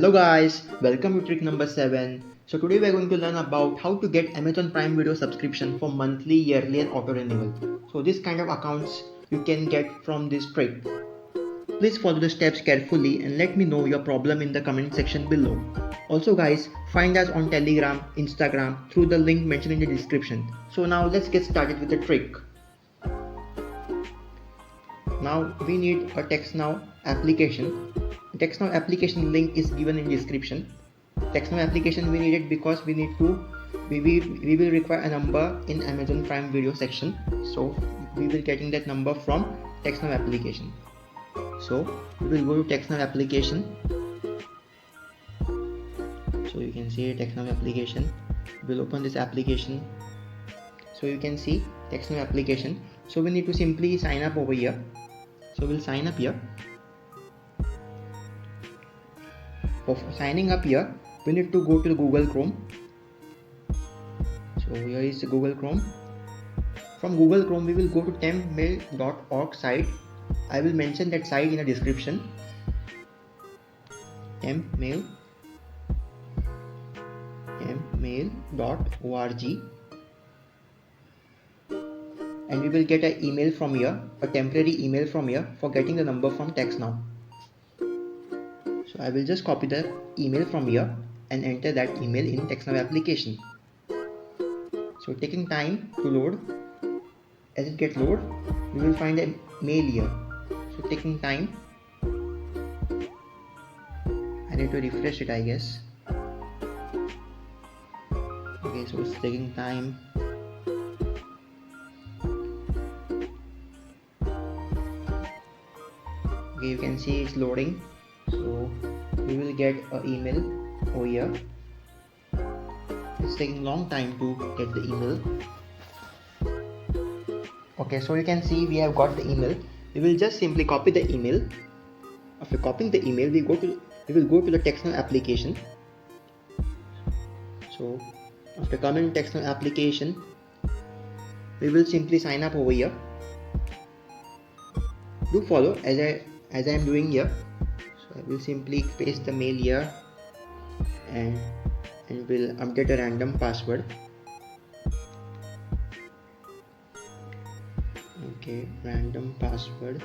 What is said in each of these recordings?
Hello guys, welcome to trick number 7. So today we are going to learn about how to get Amazon Prime Video subscription for monthly, yearly and auto renewal. So this kind of accounts you can get from this trick. Please follow the steps carefully and let me know your problem in the comment section below. Also guys, find us on Telegram, Instagram through the link mentioned in the description. So now let's get started with the trick. Now we need a TextNow application. TextNow application link is given in description. TextNow application we need it because we will require a number in Amazon Prime Video section. So we will getting that number from TextNow application. So we will go to TextNow application. So you can see TextNow application. We'll open this application. So you can see TextNow application. So we need to simply sign up over here. So we'll sign up here. For signing up here, we need to go to Google Chrome. So here is Google Chrome. From Google Chrome, we will go to tempmail.org site. I will mention that site in the description. tempmail.org, and we will get an email from here, a temporary email from here for getting the number from TextNow. So I will just copy the email from here and enter that email in TextNow application. So taking time to load. As it gets load, we will find a mail here. So taking time. I need to refresh it, I guess. Okay, so it's taking time. Okay, you can see it's loading. So we will get an email over here. It's taking long time to get the email. Okay, so you can see we have got the email. We will just simply copy the email. After copying the email, we will go to the TextNow application. So after coming to TextNow application, we will simply sign up over here. Do follow as I am doing here. So I will simply paste the mail here and will update a random password. Okay, random password.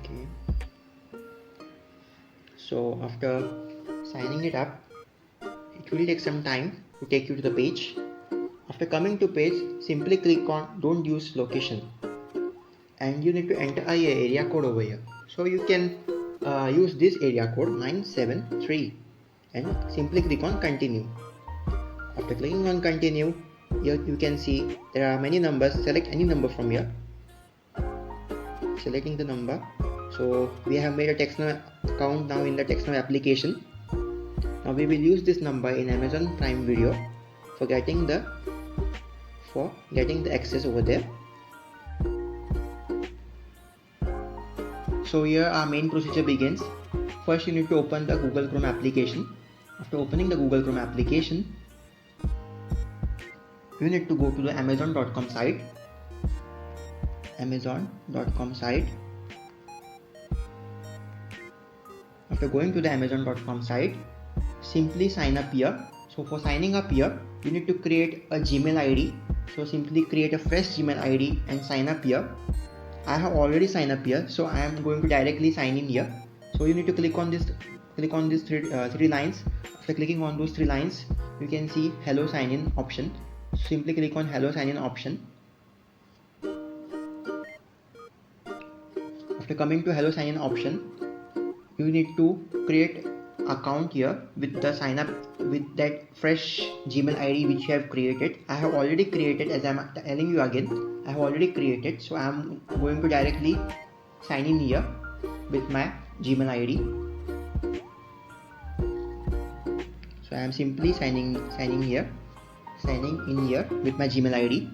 Okay. So after signing it up, it will take some time to take you to the page. After coming to page, simply click on don't use location, and you need to enter a area code over here. So you can use this area code 973 and simply click on continue. After clicking on continue, here you can see there are many numbers. Select any number from here. Selecting the number. So we have made a TextNow account now in the TextNow application. Now we will use this number in Amazon Prime Video for getting the access over there. So here our main procedure begins. First you need to open the Google Chrome application. After opening the Google Chrome application, you need to go to the Amazon.com site. Amazon.com site. After going to the Amazon.com site, simply sign up here. So for signing up here, you need to create a Gmail ID. So simply create a fresh Gmail ID and sign up here. I have already signed up here, so I am going to directly sign in here. So you need to click on these three lines. After clicking on those 3 lines, you can see hello sign in option. Simply click on hello sign in option. After coming to hello sign in option, you need to create account here with the sign up with that fresh Gmail ID which you have created. I have already created, as I am telling you again, I have already created. So I am going to directly sign in here with my Gmail ID. So I am simply signing in here with my Gmail ID.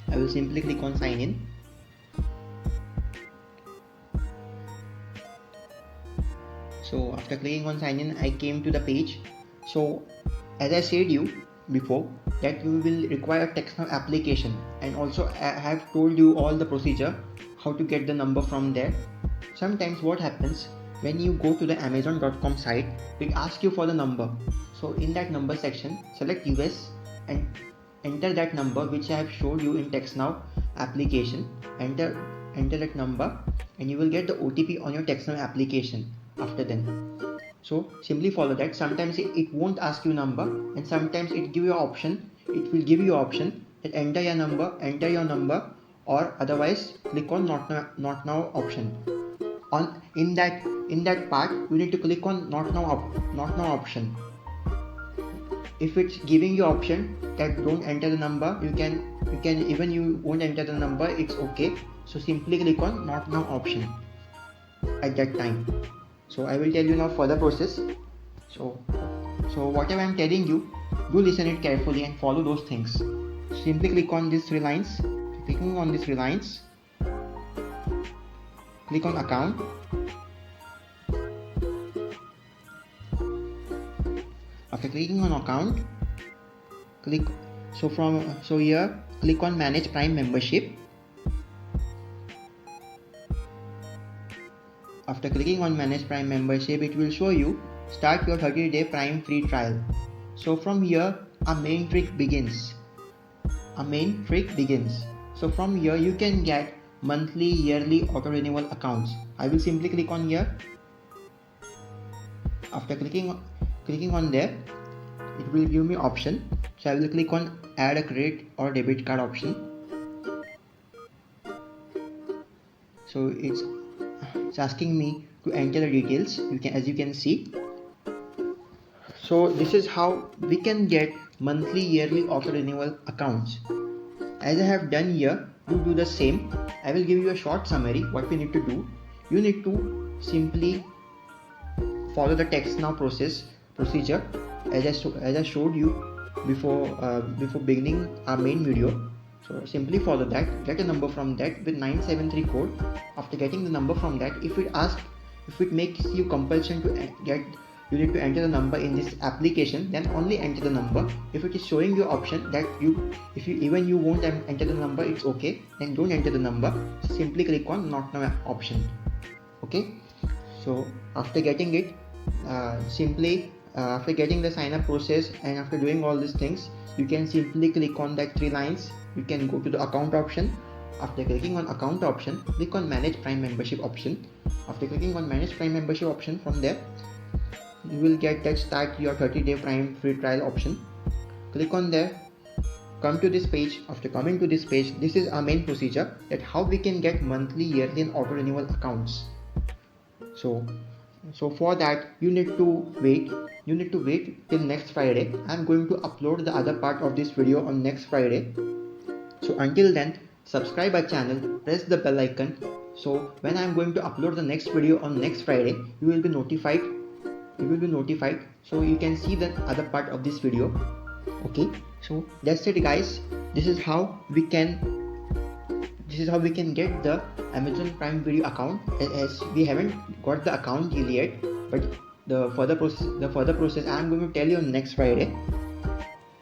I will simply click on sign in. So after clicking on sign in, I came to the page. So as I said you before that you will require TextNow application, and also I have told you all the procedure how to get the number from there. Sometimes what happens, when you go to the amazon.com site, it asks you for the number. So in that number section, select US and enter that number which I have showed you in TextNow application. Enter that number and you will get the OTP on your TextNow application after then. So simply follow that. Sometimes it won't ask you number, and sometimes it give you option. It will give you option that enter your number, or otherwise click on not now option. In that part you need to click on not now option. If it's giving you option that don't enter the number, you can even you won't enter the number, it's okay. So simply click on not now option at that time. So I will tell you now further process. So whatever I am telling you, do listen it carefully and follow those things. Simply click on these three lines. Clicking on these three lines, click on account. After clicking on account, here click on manage Prime membership. After clicking on manage Prime membership, it will show you start your 30-day Prime free trial. So from here a main trick begins. So from here you can get monthly, yearly auto renewal accounts. I will simply click on here. After clicking on there, it will give me option. So I will click on add a credit or debit card option. So it's asking me to enter the details, as you can see. So this is how we can get monthly, yearly auto renewal accounts. As I have done here, you do the same. I will give you a short summary what we need to do. You need to simply follow the TextNow procedure as I showed you before beginning our main video. So simply follow that, get a number from that with 973 code. After getting the number from that, if it makes you compulsion to you need to enter the number in this application, then only enter the number. If it is showing you option that if you won't enter the number, it's okay, then don't enter the number. Simply click on not now option. Okay, so after getting it, after getting the sign up process and after doing all these things, you can simply click on that three lines. You can go to the account option. After clicking on account option, click on manage Prime membership option. After clicking on manage Prime membership option, from there you will get that start your 30-day Prime free trial option. Click on there, come to this page. After coming to this page, this is our main procedure, that how we can get monthly, yearly and auto renewal accounts. So for that you need to wait till next Friday. I'm going to upload the other part of this video on next Friday. So until then, subscribe our channel, press the bell icon, so when I'm going to upload the next video on next Friday, you will be notified. So you can see the other part of this video. Okay, so that's it guys. This is how we can get the Amazon Prime Video account, as we haven't got the account yet, but the further process I am going to tell you on next Friday.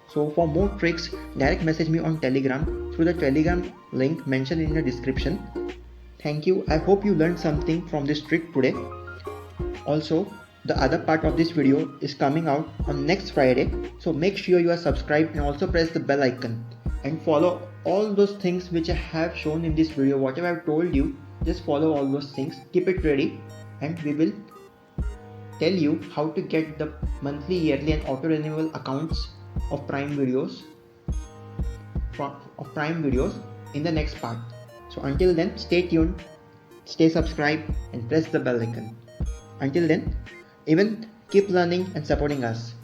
So for more tricks, direct message me on Telegram through the Telegram link mentioned in the description. Thank you. I hope you learned something from this trick today. Also, the other part of this video is coming out on next Friday, so make sure you are subscribed and also press the bell icon and follow all those things which I have shown in this video. Whatever I have told you, just follow all those things, keep it ready, and we will tell you how to get the monthly, yearly and auto renewal accounts of Prime videos in the next part. So until then, stay tuned, stay subscribed and press the bell icon. Until then, even keep learning and supporting us.